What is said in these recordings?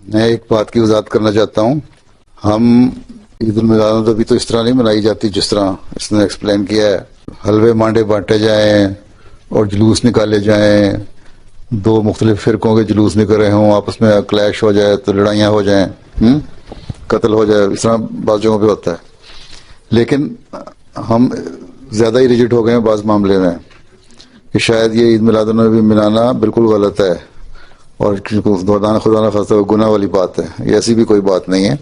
میں ایک بات کی وضاحت کرنا چاہتا ہوں. ہم عید المیلاد النبی تو اس طرح نہیں منائی جاتی جس طرح اس نے ایکسپلین کیا ہے. حلوے مانڈے بانٹے جائیں اور جلوس نکالے جائیں، دو مختلف فرقوں کے جلوس نکل رہے ہوں، آپس میں کلیش ہو جائے تو لڑائیاں ہو جائیں، قتل ہو جائے، اس طرح بعض جگہوں پہ ہوتا ہے. لیکن ہم زیادہ ہی ریجڈ ہو گئے ہیں بعض معاملے میں کہ شاید یہ عید میلاد النبی منانا بالکل غلط ہے اور خدا نہ خاصہ گناہ والی بات ہے. یہ ایسی بھی کوئی بات نہیں ہے.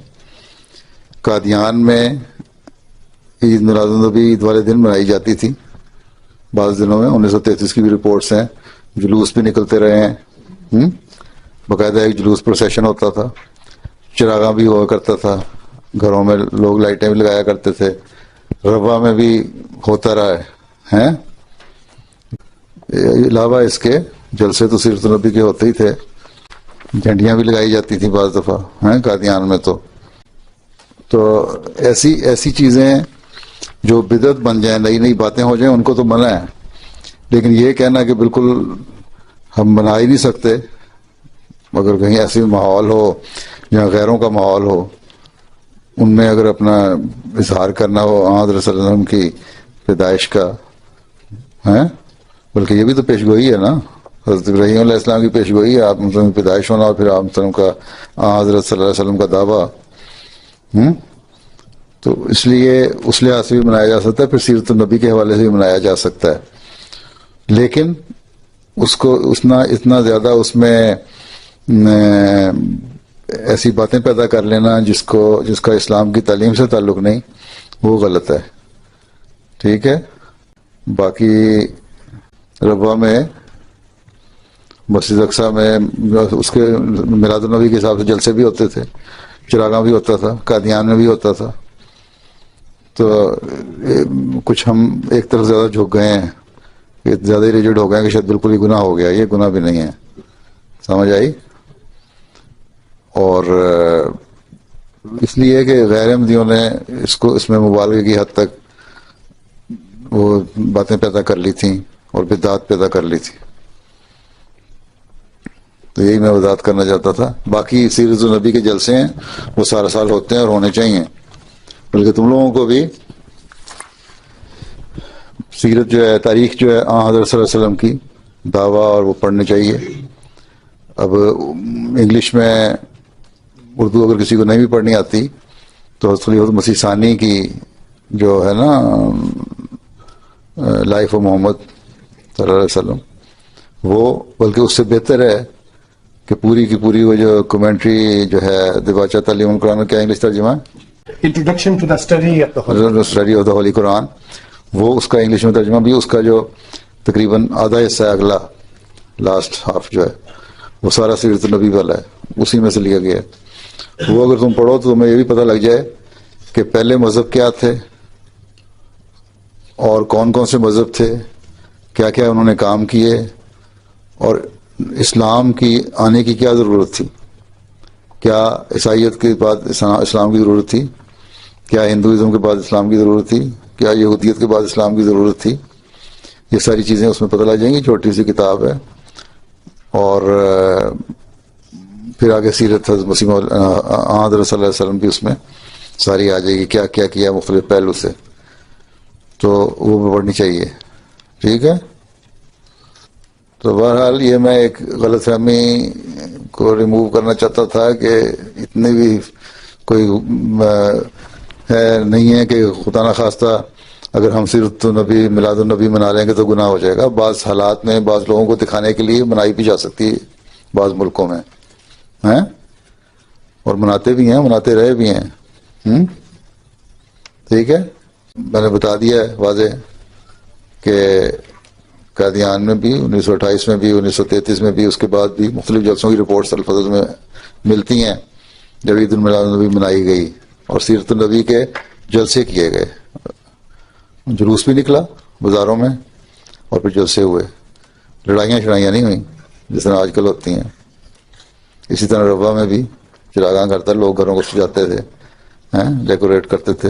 قادیان میں عید میلاد النبی عید والے دن منائی جاتی تھی بعض دنوں میں. 1933 کی بھی رپورٹس ہیں. جلوس بھی نکلتے رہے ہیں، باقاعدہ ایک جلوس پروسیشن ہوتا تھا، چراغاں بھی ہوا کرتا تھا، گھروں میں لوگ لائٹیں بھی لگایا کرتے تھے. ربا میں بھی ہوتا رہا ہے. علاوہ اس کے جلسے تو سیرت النبی کے ہوتے ہی تھے، جھنڈیاں بھی لگائی جاتی تھیں بعض دفعہ قادیان میں. تو ایسی چیزیں جو بدعت بن جائیں، نئی نئی باتیں ہو جائیں، ان کو تو منع ہے. لیکن یہ کہنا کہ بالکل ہم بنا ہی نہیں سکتے، اگر کہیں ایسی ماحول ہو یا غیروں کا ماحول ہو، ان میں اگر اپنا اظہار کرنا ہو حضرت صلی اللہ علیہ وسلم کی پیدائش کا، بلکہ یہ بھی تو پیشگوئی ہے نا، حضرت ابراہیم علیہ السلام کی پیشگوئی ہے آپ مسلم کی پیدائش ہونا، اور پھر آپ مسلم کا حضرت صلی اللہ علیہ وسلم کا دعویٰ. تو اس لیے اس لحاظ سے بھی منایا جا سکتا ہے، پھر سیرت النبی کے حوالے سے بھی منایا جا سکتا ہے. لیکن اس کو اتنا زیادہ اس میں ایسی باتیں پیدا کر لینا جس کا اسلام کی تعلیم سے تعلق نہیں، وہ غلط ہے. ٹھیک ہے. باقی ربا میں، مسجد اقصیٰ میں اس کے میلاد النبی کے حساب سے جلسے بھی ہوتے تھے، چراغاں بھی ہوتا تھا، قادیان میں بھی ہوتا تھا. تو کچھ ہم ایک طرف زیادہ جھک گئے ہیں، زیادہ ہی ریجڈ ہو گئے ہیں کہ شاید بالکل ہی گناہ ہو گیا. یہ گناہ بھی نہیں ہے. سمجھ آئی؟ اور اس لیے کہ غیر احمدیوں نے اس میں مبالغے کی حد تک وہ باتیں پیدا کر لی تھیں اور بدعات پیدا کر لی تھی. تو یہی میں وضاحت کرنا چاہتا تھا. باقی سیرت النبی کے جلسے ہیں وہ سارا سال ہوتے ہیں اور ہونے چاہیے، بلکہ تم لوگوں کو بھی سیرت جو ہے، تاریخ جو ہے حضرت صلی اللہ علیہ وسلم کی دعویٰ اور وہ پڑھنے چاہیے. اب انگلش میں اردو اگر کسی کو نہیں بھی پڑھنی آتی تو حضرت مسیح ثانی کی جو ہے نا لائف آف محمد صلی اللہ علیہ وسلم، وہ بلکہ اس سے بہتر ہے کہ پوری کی پوری وہ جو کمنٹری جو ہے دباچہ تعلیم القرآن، کیا انگلش ترجمہ ہے؟ Introduction to the study of the holy Quran. وہ اس کا انگلش میں ترجمہ بھی، اس کا جو تقریباً آدھا حصہ ہے اگلا لاسٹ ہاف جو ہے وہ سارا سیرت النبی والا ہے، اسی میں سے لیا گیا ہے. وہ اگر تم پڑھو تو تمہیں یہ بھی پتہ لگ جائے کہ پہلے مذہب کیا تھے اور کون کون سے مذہب تھے، کیا کیا انہوں نے کام کیے، اور اسلام کی آنے کی کیا ضرورت تھی. کیا عیسائیت کے بعد اسلام کی ضرورت تھی؟ کیا ہندوازم کے بعد اسلام کی ضرورت تھی؟ کیا یہودیت کے بعد اسلام کی ضرورت تھی؟ یہ ساری چیزیں اس میں پتہ لگ جائیں گی. چھوٹی سی کتاب ہے. اور پھر آگے سیرت حضرت مسیح حضرت صلی اللہ علیہ وسلم بھی اس میں ساری آ جائے گی، کیا کیا کیا مختلف پہلو سے. تو وہ پڑھنی چاہیے. ٹھیک ہے. تو بہرحال یہ میں ایک غلط فہمی کو ریموو کرنا چاہتا تھا کہ اتنی بھی کوئی نہیں ہے کہ خدا نخواستہ اگر ہم سیرت النبی میلاد النبی منا لیں گے تو گناہ ہو جائے گا. بعض حالات میں بعض لوگوں کو دکھانے کے لیے منائی بھی جا سکتی ہے بعض ملکوں میں ہیں، اور مناتے بھی ہیں، مناتے رہے بھی ہیں. ٹھیک ہے. میں نے بتا دیا ہے واضح کہ قادیان میں بھی 1928 میں بھی 1933 میں بھی، اس کے بعد بھی مختلف جلسوں کی رپورٹس الفضل میں ملتی ہیں جب عید المیلاد النبی منائی گئی اور سیرت النبی کے جلسے کیے گئے. جلوس بھی نکلا بازاروں میں اور پھر جلسے ہوئے. لڑائیاں شڑائیاں نہیں ہوئیں جس طرح آج کل ہوتی ہیں. اسی طرح ربا میں بھی چراغاں کرتا لوگ گھروں کو سجاتے تھے، ڈیکوریٹ کرتے تھے.